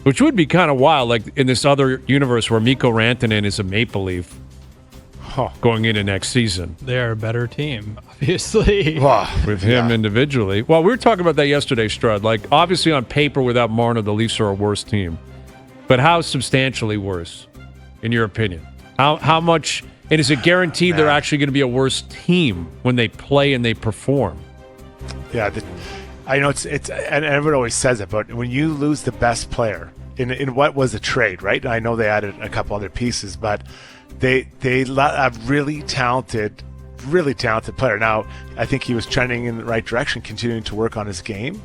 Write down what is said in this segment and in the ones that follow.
Which would be kind of wild, like in this other universe where Mikko Rantanen is a Maple Leaf going into next season. They're a better team, obviously. With him individually. Well, we were talking about that yesterday, Strud. Like, obviously on paper, without Marner, the Leafs are a worse team. But how substantially worse, in your opinion? How much, and is it guaranteed they're actually going to be a worse team when they play and they perform? Yeah, I know it's and everyone always says it, but when you lose the best player in what was a trade, right? And I know they added a couple other pieces, but they a really talented player. Now, I think he was trending in the right direction, continuing to work on his game.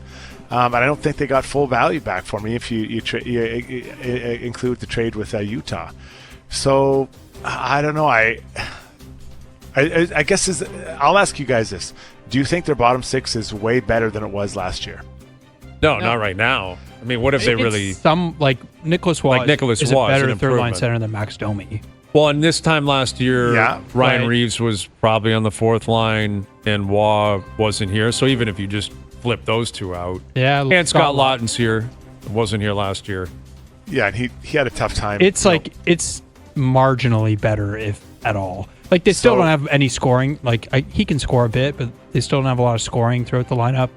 And I don't think they got full value back for me if you include the trade with Utah. So I don't know. I guess I'll ask you guys this: do you think their bottom six is way better than it was last year? No, not right now. I mean, what if they really like Nicholas Waugh is a better third line center than Max Domi? Well, and this time last year, Ryan Reeves was probably on the fourth line, and Waugh wasn't here. So even if you just flip those two out, and Scott Laughton's here, wasn't here last year. Yeah, and he had a tough time. It's it's marginally better, if at all. Like, they still don't have any scoring. Like, he can score a bit, but they still don't have a lot of scoring throughout the lineup,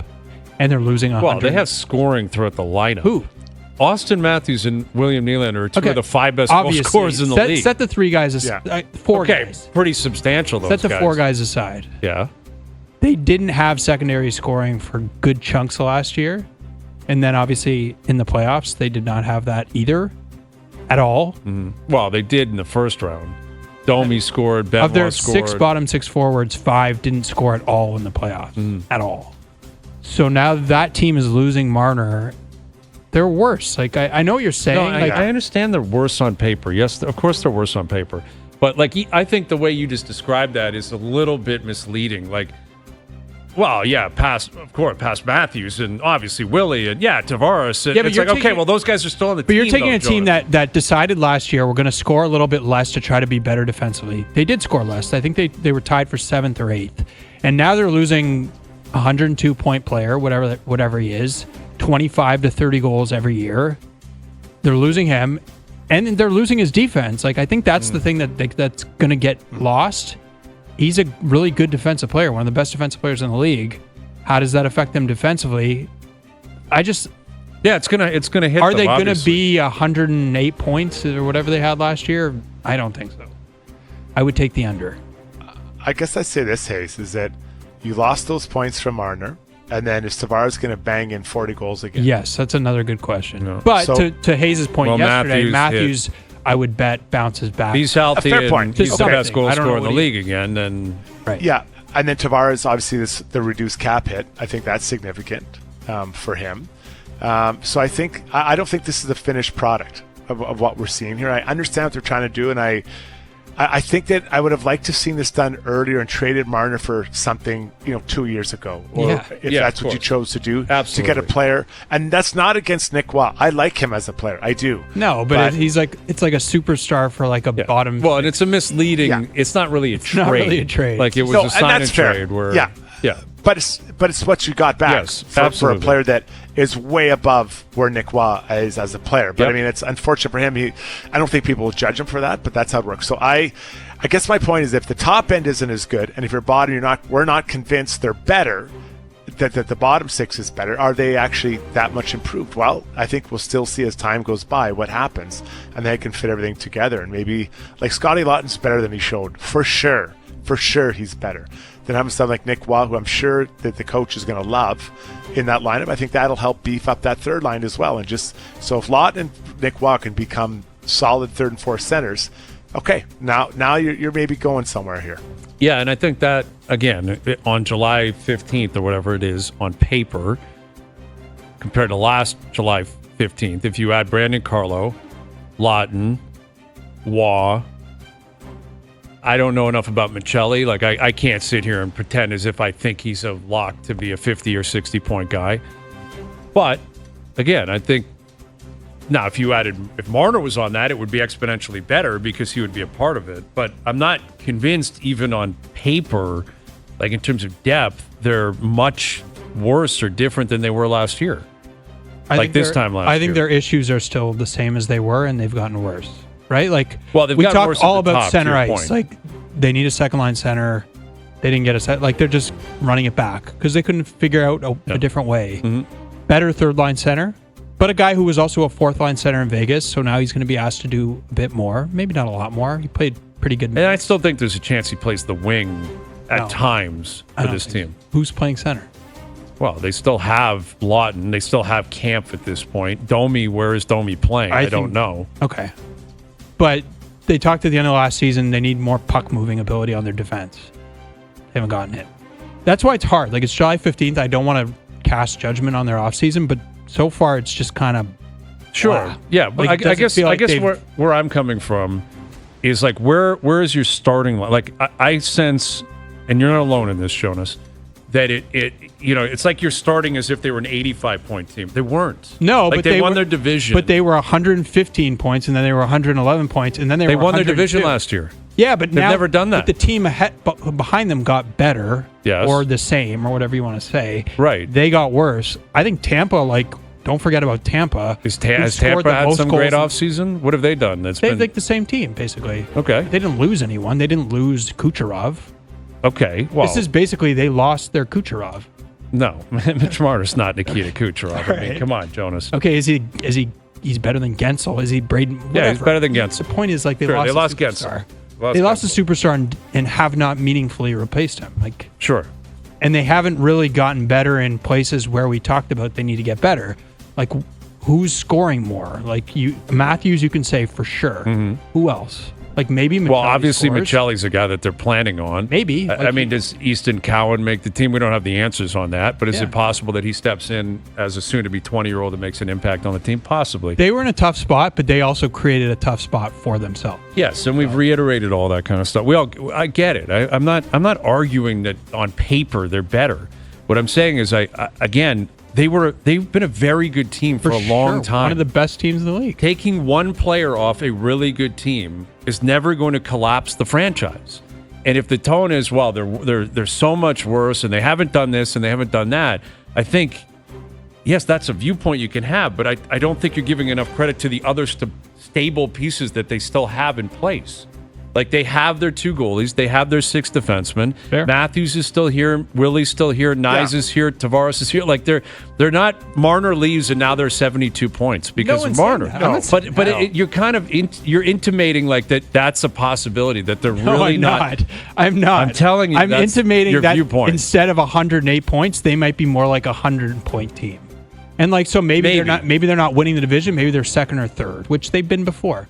and they're losing 100. Well, they have scoring throughout the lineup. Who? Austin Matthews and William Nylander are two of the five best goal scorers in the league. Set the three guys aside. Four guys. Pretty substantial, those guys. Set the four guys aside. Yeah. They didn't have secondary scoring for good chunks last year. And then, obviously, in the playoffs, they did not have that either at all. Mm-hmm. Well, they did in the first round. Domi scored, Benoit of their scored. bottom six forwards, 5 didn't score at all in the playoffs. At all. So now that team is losing Marner. They're worse. Like, I know what you're saying. No, I understand they're worse on paper. Yes, of course they're worse on paper. But, like, I think the way you just described that is a little bit misleading. Like, well, yeah, past Matthews and obviously Willie and, Tavares. And it's like, okay, well, those guys are still on the team. But you're taking a team that decided last year we're going to score a little bit less to try to be better defensively. They did score less. I think they were tied for 7th or 8th. And now they're losing a 102-point player, whatever he is, 25 to 30 goals every year. They're losing him, and they're losing his defense. Like, I think that's the thing that's going to get lost. He's a really good defensive player, one of the best defensive players in the league. How does that affect them defensively? It's gonna hit. Are they going to be 108 points or whatever they had last year? I don't think so. I would take the under. I guess I'd say this, Hayes, is that you lost those points from Marner. And then is Tavares going to bang in 40 goals again? Yes, that's another good question. No. But to Hayes' point yesterday, Matthews I would bet bounces back. He's healthy. Fair point. He's the best goal scorer in the league again. And right. Yeah, and then Tavares, obviously, the reduced cap hit. I think that's significant for him. So I think I don't think this is the finished product of what we're seeing here. I understand what they're trying to do, and I think that I would have liked to have seen this done earlier and traded Marner for something, 2 years ago, or if that's what you chose to do, to get a player. And that's not against Nick Waugh. I like him as a player. I do. No, but it's like a superstar for like a bottom. Well, and it's a misleading. Yeah. It's not really a trade. Not really a trade. Like it was a sign and trade where. Yeah. But it's what you got back for a player that is way above where Nick Waugh is as a player. But I mean, it's unfortunate for him. I don't think people will judge him for that, but that's how it works. So I guess my point is, if the top end isn't as good, and if your bottom we're not convinced they're better, that the bottom six is better, are they actually that much improved? Well, I think we'll still see as time goes by what happens, and they can fit everything together. And maybe like Scotty Laughton's better than he showed for sure. For sure, he's better than having someone like Nick Waugh, who I'm sure that the coach is going to love in that lineup. I think that'll help beef up that third line as well. And just so if Laughton and Nick Waugh can become solid third and fourth centers, okay, now you're maybe going somewhere here. Yeah, and I think that, again, on July 15th or whatever it is, on paper, compared to last July 15th, if you add Brandon Carlo, Laughton, Waugh, I don't know enough about Michelli. Like, I can't sit here and pretend as if I think he's a lock to be a 50 or 60 point guy. But again, I think now if Marner was on that, it would be exponentially better because he would be a part of it. But I'm not convinced, even on paper, like in terms of depth, they're much worse or different than they were last year. I think this time last year. I think their issues are still the same as they were, and they've gotten worse. Right? Like, well, they've we gotten talked worse all at the about top, center to your ice. point. Like, they need a second line center. They didn't get a set. Like, they're just running it back because they couldn't figure out a different way. Mm-hmm. Better third line center, but a guy who was also a fourth line center in Vegas. So now he's going to be asked to do a bit more. Maybe not a lot more. He played pretty good. And I still think there's a chance he plays the wing at times for this team. So. Who's playing center? Well, they still have Lawton. They still have Camp at this point. Domi, where is Domi playing? I don't know. Okay. But they talked at the end of last season, they need more puck-moving ability on their defense. They haven't gotten it. That's why it's hard. Like, it's July 15th. I don't want to cast judgment on their offseason, but so far it's just kind of... Sure. Yeah, but like, I guess like where I'm coming from is, like, where is your starting line? Like, I sense, and you're not alone in this, Jonas, that it's like you're starting as if they were an 85-point team. They weren't. No, like but they won their division. But they were 115 points, and then they were 111 points, and then they were won their 102. division last year. Yeah, but they've now never done that. But the team behind them got better, or the same, or whatever you want to say. Right. They got worse. I think Tampa, like, don't forget about Tampa. Has Tampa had some great offseason? What have they done? They're like the same team, basically. Okay. They didn't lose anyone. They didn't lose Kucherov. Okay. Well, this is basically they lost their Kucherov. No, Mitch Marner's not Nikita Kucherov. Right. I mean, come on, Jonas. Okay, he's better than Gensel? Is he Braden? Whatever. Yeah, he's better than Gensel. The point is, like, they lost Gensel. They lost a superstar and have not meaningfully replaced him. Like, sure. And they haven't really gotten better in places where we talked about they need to get better. Like, who's scoring more? Like, Matthews, you can say for sure. Mm-hmm. Who else? Like, maybe Michelli obviously scores. Michelli's a guy that they're planning on. Maybe. I mean, does Easton Cowan make the team? We don't have the answers on that, but is it possible that he steps in as a soon-to-be 20-year-old and makes an impact on the team? Possibly. They were in a tough spot, but they also created a tough spot for themselves. Yes, and we've reiterated all that kind of stuff. I get it. I'm not arguing that on paper they're better. What I'm saying is, they've been a very good team for a long time. One of the best teams in the league. Taking one player off a really good team is never going to collapse the franchise. And if the tone is, well, they're so much worse and they haven't done this and they haven't done that, I think, yes, that's a viewpoint you can have, but I don't think you're giving enough credit to the other stable pieces that they still have in place. Like, they have their two goalies. They have their six defensemen. Fair. Matthews is still here. Willie's still here. Nyes is here. Tavares is here. Like, they're not – Marner leaves, and now they're 72 points because of Marner. No, but you're kind of you're intimating, like, that's a possibility, that they're really not. I'm not. I'm telling you, I'm that's intimating your that viewpoint. Instead of 108 points, they might be more like a 100-point team. And, like, so maybe they're not winning the division. Maybe they're second or third, which they've been before.